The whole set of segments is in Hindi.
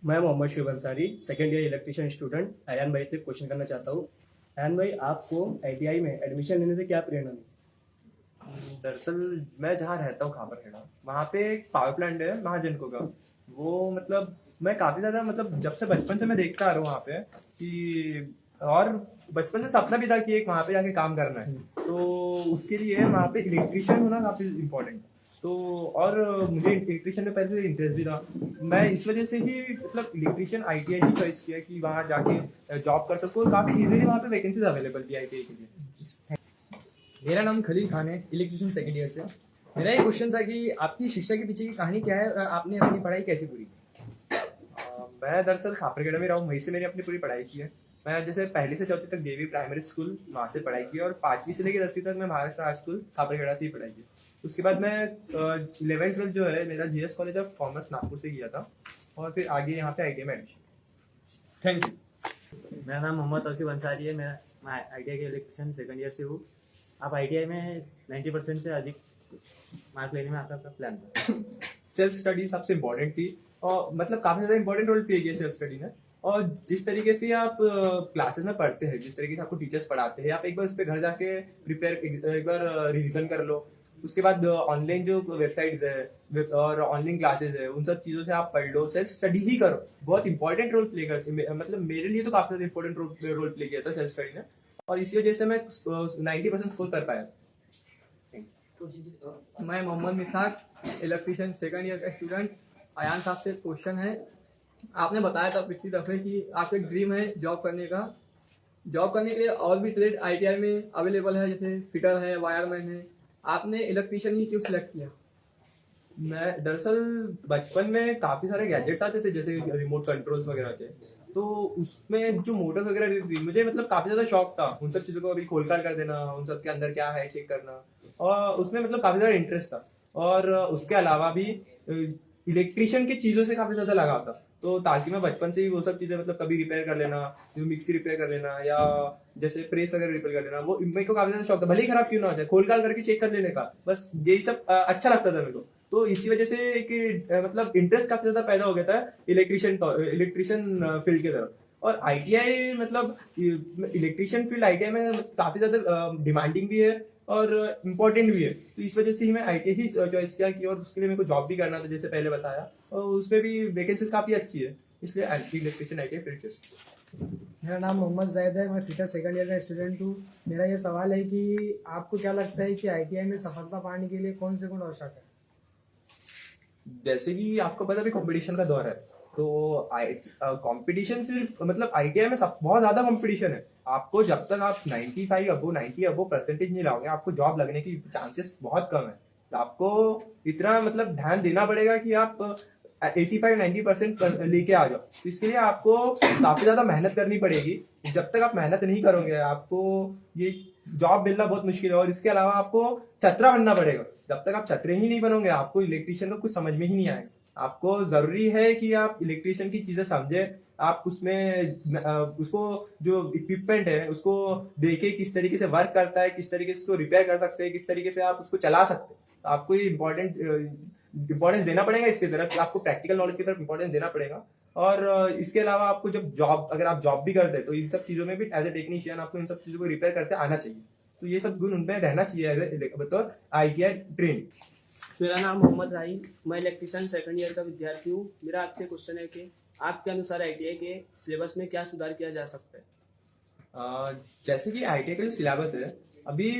मैं Mohammad Shoaib Ansari second year electrician student Ayaan भाई से क्वेश्चन करना चाहता हूँ। अयान भाई, आपको आईटीआई में एडमिशन लेने से क्या प्रेरणा मिली? दरअसल मैं जहाँ रहता हूँ खापरखेड़ा, वहाँ पे एक पावर प्लांट है महाजनको का। वो मतलब मैं काफी ज्यादा मतलब जब से बचपन से मैं देखता आ रहा हूँ वहाँ पे कि और बचपन से सपना भी था कि एक वहाँ पे जाके काम करना है। तो उसके लिए वहाँ पे इलेक्ट्रिशियन होना काफी इम्पोर्टेंट। तो और मुझे इलेक्ट्रिशियन में पहले से इंटरेस्ट भी था। मैं इस वजह से ही मतलब इलेक्ट्रिशियन आईटीआई ही चॉइस किया कि वहाँ जाके जॉब कर सकूँ। काफी इजीली वहाँ पे वैकेंसीज अवेलेबल थी आईटीआई के लिए। मेरा नाम खलील खान है, इलेक्ट्रिशियन सेकेंड ईयर से। मेरा ये क्वेश्चन था कि आपकी शिक्षा के पीछे की कहानी क्या है और आपने अपनी पढ़ाई कैसे पूरी की? मैं दरअसल खापरखेड़ा में रहा हूँ, वहीं से मैंने अपनी पूरी पढ़ाई की है। मैं जैसे पहली से चौथी तक देवी प्राइमरी स्कूल वहाँ से पढ़ाई की और 5वीं से लेकर 10वीं तक मैं महाराष्ट्र हाई स्कूल खापरखेड़ा से ही पढ़ाई की। उसके बाद मैं 11th 12th जो है मेरा GS college of commerce Nagpur से किया था और फिर आगे यहाँ पे आईटीआई में एडमिशन। Thank you. मेरा नाम मोहम्मद तौसीफ अंसारी है। मैं आईटीआई के इलेक्ट्रिशियन सेकंड ईयर से हूँ। आप आईटीआई में 90% से अधिक मार्क लेने में आपका प्लान था? सेल्फ स्टडी सबसे इम्पोर्टेंट थी और मतलब काफी ज्यादा इम्पोर्टेंट रोल प्ले किया सेल्फ स्टडी ने। और जिस तरीके से आप क्लासेस में पढ़ते हैं, जिस तरीके से आपको टीचर्स पढ़ाते हैं, आप एक बार उस पर घर जाके प्रिपेयर एक बार रिवीजन कर लो। उसके बाद ऑनलाइन जो वेबसाइट्स है और ऑनलाइन क्लासेस है, उन सब चीजों से आप पढ़ लो, सेल्फ स्टडी ही करो। बहुत इंपॉर्टेंट रोल प्ले करती है, मतलब मेरे लिए तो काफी ज्यादा इंपॉर्टेंट रोल प्ले किया था सेल्फ स्टडी ने। और इसी वजह से मैं 90% स्कोर कर पाया। मैं मोहम्मद मिसाक, इलेक्ट्रिशियन सेकंड ईयर का स्टूडेंट। अयान साहब से क्वेश्चन है, आपने बताया था पिछली दफ़े कि आपका एक ड्रीम है जॉब करने का। जॉब करने के लिए और भी ट्रेड आईटीआई में अवेलेबल है, जैसे फिटर है, वायरमैन है। आपने इलेक्ट्रिशियन ही क्यों सिलेक्ट किया? मैं दरअसल बचपन में काफी सारे गैजेट्स आते थे जैसे रिमोट कंट्रोल्स वगैरह के। तो उसमें जो मोटर्स वगैरह रहती थी, मुझे मतलब काफी ज्यादा शौक था उन सब चीजों को अभी खोलकर कर देना, उन सब के अंदर क्या है चेक करना। और उसमें मतलब काफी ज्यादा इंटरेस्ट था। और उसके अलावा भी इलेक्ट्रिशियन की चीजों से काफी ज्यादा लगाव था। तो ताकि मैं बचपन से ही वो सब चीजें मतलब कभी रिपेयर कर लेना, जो मिक्सी रिपेयर कर लेना या जैसे प्रेस वगैरह रिपेयर कर लेना, वो मेरे को काफी ज्यादा शौक था। भले ही खराब क्यों ना हो जाए, खोल काल करके चेक कर लेने का, बस यही सब अच्छा लगता था मेरे को। तो इसी वजह से एक मतलब इंटरेस्ट काफी ज्यादा पैदा हो गया था इलेक्ट्रिशियन फील्ड की तरफ। और आईटीआई मतलब इलेक्ट्रिशियन फील्ड आईटीआई में काफी ज्यादा डिमांडिंग भी है और इम्पोर्टेंट भी है। तो इस वजह से ही मैं आईटीआई ही चॉइस किया कि और उसके लिए मेरे को जॉब भी करना था जैसे पहले बताया, और उसमें भी वैकेंसीज काफी अच्छी है, इसलिए इलेक्ट्रिशियन आईटीआई फील्ड चॉइस। मेरा नाम मोहम्मद जायद है, मैं फिटर सेकंड ईयर का स्टूडेंट हूँ। मेरा ये सवाल है कि आपको क्या लगता है कि आईटीआई में सफलता पाने के लिए कौन से गुण आवश्यक है? जैसे कि आपको पता भी कंपटीशन का दौर है, तो कंपटीशन सिर्फ मतलब आईटीआई में सब बहुत ज्यादा कंपटीशन है। आपको जब तक आप 95 अबो 90 अबो परसेंटेज नहीं लाओगे, आपको जॉब लगने की चांसेस बहुत कम है। तो आपको इतना मतलब ध्यान देना पड़ेगा कि आप 85-90% लेके आ जाओ। तो इसके लिए आपको काफी ज्यादा मेहनत करनी पड़ेगी। जब तक आप मेहनत नहीं करोगे, आपको ये जॉब मिलना बहुत मुश्किल है। और इसके अलावा आपको छात्रा बनना पड़ेगा। जब तक आप छात्र ही नहीं बनोगे, आपको इलेक्ट्रिशियन का कुछ समझ में ही नहीं आएगा। आपको जरूरी है कि आप इलेक्ट्रिशियन की चीजें समझे, आप उसमें उसको जो इक्विपमेंट है उसको देखे किस तरीके से वर्क करता है, किस तरीके से उसको रिपेयर कर सकते हैं, किस तरीके से आप उसको चला सकते हैं। तो आपको ये इंपॉर्टेंस देना पड़ेगा इसकी तरफ, आपको प्रैक्टिकल नॉलेज की तरफ इंपॉर्टेंस देना पड़ेगा। और इसके अलावा आपको जब जॉब अगर आप जॉब भी करते हैं तो इन सब चीजों में भी एज ए टेक्नीशियन आपको इन सब चीजों को रिपेयर करते आना चाहिए। तो ये सब गुण उनमें रहना चाहिए एज ए बतौर आईटीआई ट्रेन। मेरा नाम मोहम्मद राही, मैं इलेक्ट्रिशियन सेकंड ईयर का विद्यार्थी हूँ। मेरा आपसे क्वेश्चन है कि आपके अनुसार आईटीआई के सिलेबस में क्या सुधार किया जा सकता है? जैसे कि आईटीआई का जो सिलेबस है अभी,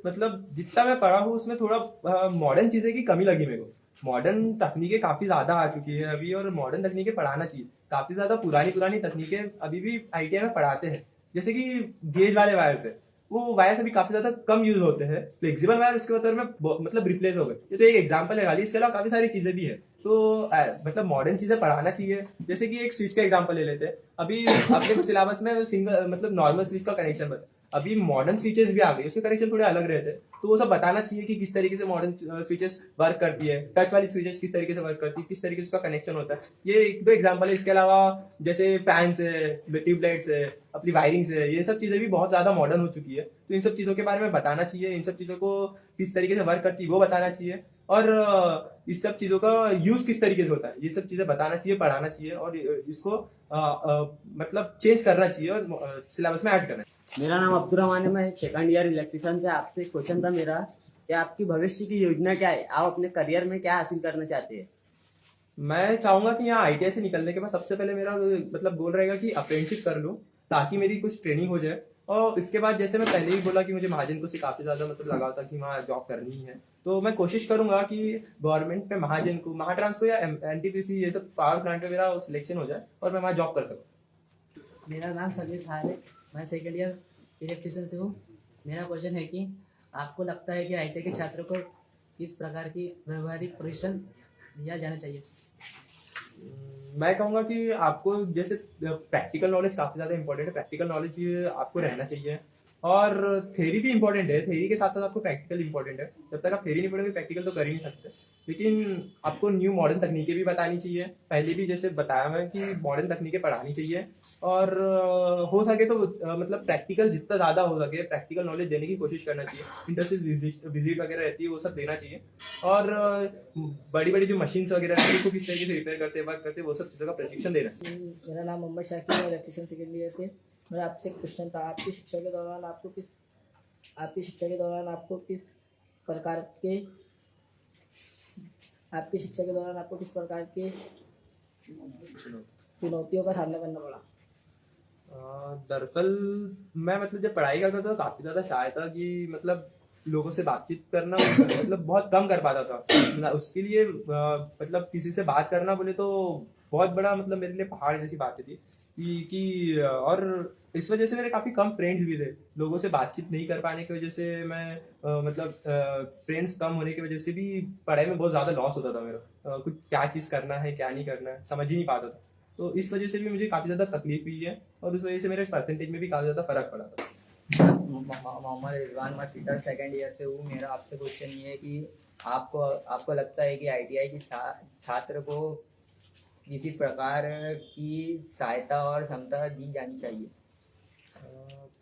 मतलब जितना मैं पढ़ा हूँ उसमें थोड़ा मॉडर्न चीजें की कमी लगी मेरे को। मॉडर्न तकनीकें काफी ज्यादा आ चुकी है अभी, और मॉडर्न तकनीकें पढ़ाना चाहिए। काफी ज्यादा पुरानी पुरानी तकनीकें अभी भी आईटीआई में पढ़ाते हैं, जैसे कि गेज वाले वायर्स है, वो वायर्स अभी काफी ज्यादा कम यूज होते हैं। फ्लेक्सिबल वायर उसके बदले में मतलब रिप्लेस हो गए। ये तो एक एग्जांपल है खाली, इसके अलावा काफी सारी चीजें भी है। तो मतलब मॉडर्न चीजें पढ़ाना चाहिए। जैसे कि एक स्विच का एग्जांपल ले लेते हैं। अभी अपने को सिलेबस में सिंगल मतलब नॉर्मल स्विच का कनेक्शन बता, अभी मॉडर्न स्विचेस भी आ गए, उसके कनेक्शन थोड़े अलग रहते हैं। तो वो सब बताना चाहिए कि किस तरीके से मॉडर्न स्विचेस वर्क करती है, टच वाली स्विचेस किस तरीके से वर्क करती है, किस तरीके से उसका कनेक्शन होता है। ये एक दो एग्जांपल है। इसके अलावा जैसे फैंस है, ट्यूबलाइट्स है, अपनी वायरिंग्स है, ये सब चीजें भी बहुत ज्यादा मॉडर्न हो चुकी है। तो इन सब चीजों के बारे में बताना चाहिए, इन सब चीजों को किस तरीके से वर्क करती है वो बताना चाहिए। और इस सब चीज़ों का यूज़ किस तरीके से होता है, ये सब चीज़ें बताना चाहिए, पढ़ाना चाहिए और इसको मतलब चेंज करना चाहिए और सिलेबस में ऐड करना चाहिए। मेरा नाम अब्दुल है, मैं सेकंड ईयर इलेक्ट्रिशियन से आपसे एक क्वेश्चन था मेरा कि आपकी भविष्य की योजना क्या है, आप अपने करियर में क्या हासिल करना चाहते हैं। मैं चाहूंगा कि यहाँ आईटीआई से निकलने के बाद सबसे पहले मेरा मतलब गोल रहेगा कि अप्रेंटिसशिप कर लूँ ताकि मेरी कुछ ट्रेनिंग हो जाए। और इसके बाद जैसे मैं पहले ही बोला कि मुझे महाजन को से काफ़ी ज़्यादा मतलब लगा था कि वहाँ जॉब करनी ही है, तो मैं कोशिश करूंगा कि गवर्नमेंट में महाजन को, महाट्रांस को या एनटीपीसी ये सब पावर प्लांट में मेरा सिलेक्शन हो जाए और मैं वहाँ जॉब कर सकूँ। मेरा नाम सर्वेश हार है, मैं सेकेंड ईयर इलेक्ट्रिशियन से हूँ। मेरा क्वेश्चन है कि आपको लगता है कि आईटीआई के छात्रों को किस प्रकार की व्यवहारिक प्रशिक्षण दिया जाना चाहिए। मैं कहूँगा कि आपको जैसे प्रैक्टिकल नॉलेज काफ़ी ज़्यादा इंपॉर्टेंट है, प्रैक्टिकल नॉलेज आपको रहना चाहिए और थ्योरी भी इंपॉर्टेंट है, थ्योरी के साथ साथ आपको प्रैक्टिकल इंपॉर्टेंट है। जब तक आप थ्योरी नहीं पढ़ोगे प्रैक्टिकल तो कर ही नहीं सकते। लेकिन आपको न्यू मॉडर्न तकनीकें भी बतानी चाहिए, पहले भी जैसे बताया है कि मॉडर्न तकनीकें पढ़ानी चाहिए और हो सके तो मतलब प्रैक्टिकल जितना ज़्यादा हो सके प्रैक्टिकल नॉलेज देने की कोशिश करना चाहिए। इंडस्ट्रीज विजिट वगैरह रहती है वो सब देना चाहिए और बड़ी बड़ी जो मशीन्स वगैरह रहती है उसको किस तरीके से रिपेयर करते वर्क करते वो सब चीज़ों का प्रशिक्षण देना चाहिए। मेरा नाम मोहम्मद शाकिर है, इलेक्ट्रिशियन सेकेंड ईयर से। मेरा आपसे एक क्वेश्चन था, आपकी शिक्षा के दौरान आपको किस प्रकार के चुनौतियों का सामना करना पड़ा। दरअसल मैं मतलब जब पढ़ाई करता था तो काफी ज्यादा शाय था कि मतलब लोगों से बातचीत करना मतलब बहुत कम कर पाता था। उसके लिए मतलब किसी से बात करना बोले तो बहुत बड़ा मतलब मेरे लिए पहाड़ जैसी बात थी कि और इस वजह से मेरे काफी कम फ्रेंड्स भी थे। लोगों से बातचीत नहीं कर पाने की वजह से मैं मतलब फ्रेंड्स कम होने की वजह से भी पढ़ाई में बहुत ज्यादा लॉस होता था मेरा। कुछ क्या चीज करना है क्या नहीं करना है समझ ही नहीं पाता था, तो इस वजह से भी मुझे काफ़ी ज़्यादा तकलीफ हुई है और उस वजह से मेरे परसेंटेज में भी काफ़ी ज़्यादा फर्क पड़ा था। मोहम्मद रिजवान, मैं फीटर सेकेंड ईयर से हूँ। मेरा आपसे क्वेश्चन ये है कि आपको लगता है कि आईटीआई की छात्र को किसी प्रकार की सहायता और क्षमता दी जानी चाहिए।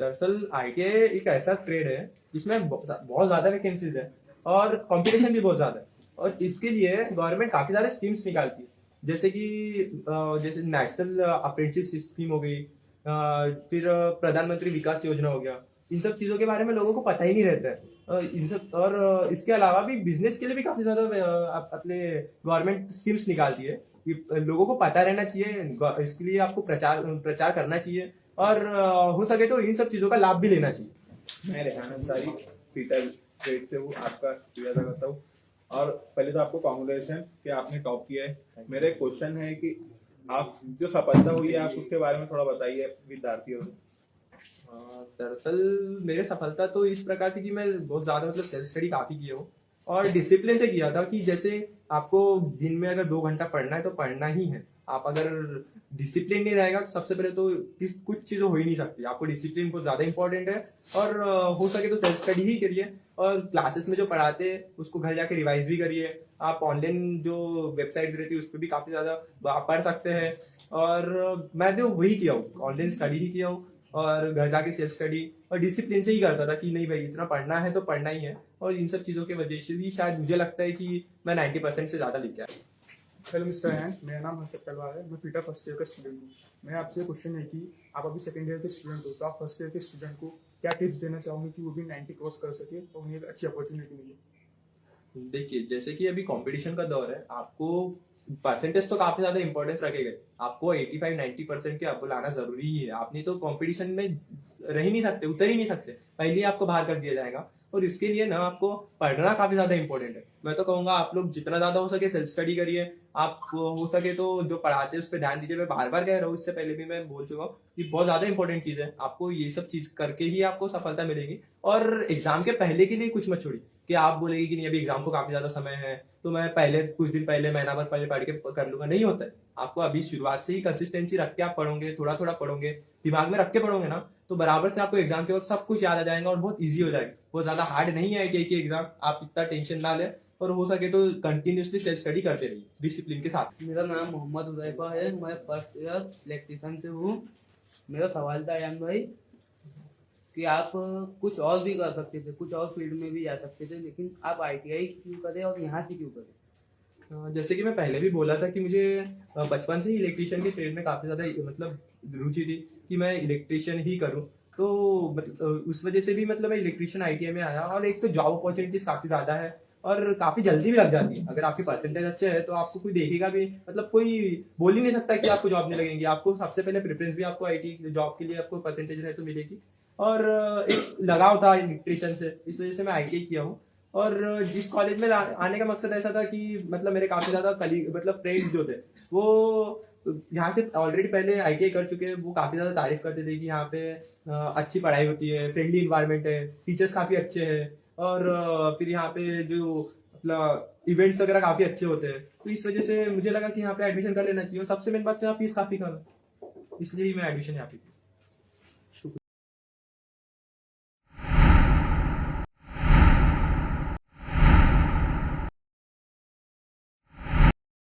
दरअसल आईटीआई एक ऐसा ट्रेड है जिसमें बहुत ज़्यादा वैकेंसीज है और कंपटीशन भी बहुत ज़्यादा है और इसके लिए गवर्नमेंट काफ़ी सारे स्कीम्स निकालती है, जैसे कि जैसे नेशनल अप्रेंटिसशिप स्कीम हो गई, फिर प्रधानमंत्री विकास योजना हो गया। इन सब चीज़ों के बारे में लोगों को पता ही नहीं रहता है। इन सब और इसके अलावा भी बिजनेस के लिए भी काफ़ी ज़्यादा अपने गवर्नमेंट स्कीम्स निकालती है। ये लोगों को पता रहना चाहिए, इसके लिए आपको प्रचार करना चाहिए और हो सके तो इन सब चीज़ों का लाभ भी लेना चाहिए। मैं रेहान अंसारी पीटर ट्रेड से हूँ, आपका शुक्रिया अदा करता हूँ और पहले तो आपको कांग्रेचुलेशन कि आपने टॉप किया है। मेरा एक क्वेश्चन है कि आप जो सफलता हुई है आप उसके बारे में थोड़ा बताइए विद्यार्थियों को। दरअसल मेरे सफलता तो इस प्रकार थी कि मैं बहुत ज़्यादा मतलब सेल्फ स्टडी काफ़ी किया हूँ और डिसिप्लिन से किया था कि जैसे आपको दिन में अगर 2 घंटा पढ़ना है तो पढ़ना ही है। आप अगर डिसिप्लिन नहीं रहेगा तो सबसे पहले तो कुछ चीज़ें हो ही नहीं सकती। आपको डिसिप्लिन बहुत ज़्यादा इंपॉर्टेंट है और हो सके तो सेल्फ स्टडी ही करिए और क्लासेस में जो पढ़ाते हैं उसको घर जाके रिवाइज भी करिए। आप ऑनलाइन जो वेबसाइट्स रहती है उस पर भी काफ़ी ज़्यादा आप पढ़ सकते हैं और मैं तो वही किया हूँ, ऑनलाइन स्टडी ही किया हूँ और घर जाके सेल्फ स्टडी और डिसिप्लिन से ही करता था कि नहीं भाई इतना पढ़ना है तो पढ़ना ही है। और इन सब चीज़ों की वजह से भी शायद मुझे लगता है कि मैं 90% से ज़्यादा लेके आया। हेलो मिस्टर हैन, मेरा नाम हर्षद तलवार है, मैं पीटर फर्स्ट ईयर का स्टूडेंट हूँ। मेरा आपसे क्वेश्चन है कि आप अभी सेकंड ईयर के स्टूडेंट हो, तो आप फर्स्ट ईयर के स्टूडेंट को क्या टिप्स देना चाहोगे कि वो भी 90 क्रॉस कर सके और उन्हें एक अच्छी अपॉर्चुनिटी मिले। देखिए जैसे कि अभी कंपटीशन का दौर है, आपको परसेंटेज तो काफी ज्यादा इंपॉर्टेंस रखेगा। आपको 85-90% के आपको लाना जरूरी ही है। आप नहीं तो कंपटीशन में रह ही नहीं सकते, उतर ही नहीं सकते, पहले ही आपको बाहर कर दिया जाएगा। और इसके लिए ना आपको पढ़ना काफी ज्यादा इंपॉर्टेंट है। मैं तो कहूंगा आप लोग जितना ज्यादा हो सके सेल्फ स्टडी करिए। आप हो सके तो जो पढ़ाते हैं उस पर ध्यान दीजिए। मैं बार बार कह रहा हूँ, इससे पहले भी मैं बोल चुका हूँ कि बहुत ज्यादा इंपॉर्टेंट चीज है। आपको ये सब चीज करके ही आपको सफलता मिलेगी। और एग्जाम के पहले के लिए कुछ मत छोड़िए कि आप बोलेगी कि नहीं अभी एग्जाम को काफी ज्यादा समय है तो मैं पहले कुछ दिन पहले महीना भर पहले पढ़ के कर लूंगा। नहीं होता है। आपको अभी शुरुआत से ही कंसिस्टेंसी रख के आप पढ़ोगे, थोड़ा थोड़ा पढ़ोगे, दिमाग में रख के पढ़ोगे ना, तो बराबर से आपको एग्जाम के वक्त सब कुछ याद आ जाएगा और बहुत ईजी हो जाएगा। बहुत ज्यादा हार्ड नहीं है आईटीआई की एग्जाम, आप इतना टेंशन ना लें और हो सके तो कंटिन्यूसली सेल्फ स्टडी करते रहिए डिसिप्लिन के साथ। मेरा नाम मोहम्मद हुदैफा है, मैं फर्स्ट ईयर इलेक्ट्रिशियन से हूँ। मेरा सवाल था अयान भाई कि आप कुछ और भी कर सकते थे, कुछ और फील्ड में भी जा सकते थे, लेकिन आप आईटीआई क्यों करें और यहाँ से क्यों करें? जैसे कि मैं पहले भी बोला था कि मुझे बचपन से ही इलेक्ट्रिशियन के ट्रेड में काफ़ी ज़्यादा मतलब रुचि थी कि मैं इलेक्ट्रिशियन ही करूं। तो मतलब उस वजह से भी मतलब मैं इलेक्ट्रिशियन आईटीआई में आया, और एक तो जॉब अपॉर्चुनिटीज काफ़ी ज़्यादा है और काफ़ी जल्दी भी लग जाती है। अगर आपकी परसेंटेज अच्छे है तो आपको कोई देखेगा भी, मतलब कोई बोल ही नहीं सकता कि आपको जॉब नहीं लगेगी। आपको सबसे पहले प्रेफरेंस भी आपको आईटी जॉब के लिए आपको परसेंटेज रहे तो मिलेगी। और एक लगाव था इलेक्ट्रिशियन से, इस वजह से मैं आईटीआई किया हूँ। और जिस कॉलेज में आने का मकसद ऐसा था कि मतलब मेरे काफ़ी ज़्यादा मतलब फ्रेंड्स जो थे वो यहाँ से ऑलरेडी पहले आईटीआई कर चुके हैं, वो काफ़ी ज़्यादा तारीफ करते थे कि यहाँ पे अच्छी पढ़ाई होती है, फ्रेंडली इन्वायरमेंट है, टीचर्स काफ़ी अच्छे हैं, और फिर यहाँ पे जो मतलब इवेंट्स वगैरह काफ़ी अच्छे होते हैं। तो इस वजह से मुझे लगा कि यहाँ पे एडमिशन कर लेना चाहिए। और सबसे मेन बात तो यहाँ फीस काफ़ी कम है, इसलिए मैं एडमिशन यहाँ पे की।